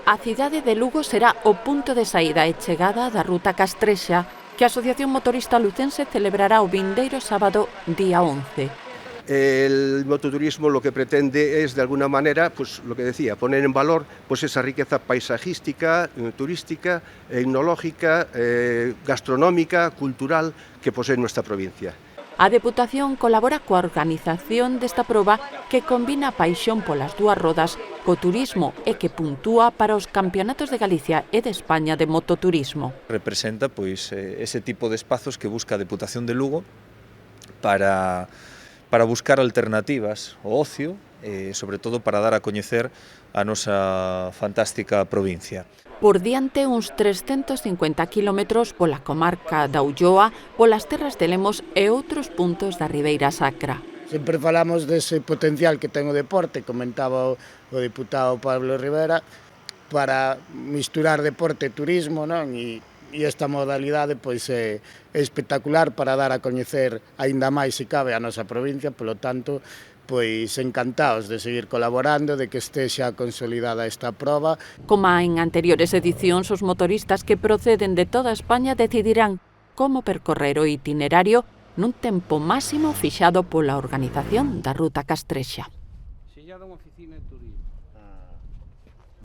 A cidade de Lugo será o punto de saída e chegada da Ruta Castrexa, que a Asociación Motorista Lucense celebrará o vindeiro sábado, día 11. El mototurismo lo que pretende es, de alguna manera, pues lo que decía, poner en valor pues esa riqueza paisajística, turística, etnológica, gastronómica, cultural que posee nuestra provincia. A Deputación colabora coa organización desta proba que combina a paixón polas dúas rodas co turismo e que puntúa para os campeonatos de Galicia e de España de mototurismo. Representa pois ese tipo de espazos que busca a Deputación de Lugo para buscar alternativas ao ocio e, sobre todo, para dar a coñecer a nosa fantástica provincia. Por diante uns 350 kilómetros pola comarca da Ulloa, polas terras de Lemos e outros puntos da Ribeira Sacra. Sempre falamos dese potencial que ten o deporte, comentaba o deputado Pablo Rivera, para misturar deporte e turismo, non? E esta modalidade pois é espectacular para dar a coñecer aínda máis se cabe a nosa provincia, polo tanto, pois encantados de seguir colaborando, de que estexa consolidada esta proba. Como en anteriores edicións, os motoristas que proceden de toda España decidirán como percorrer o itinerario nun tempo máximo fixado pola organización da Ruta Castrexa.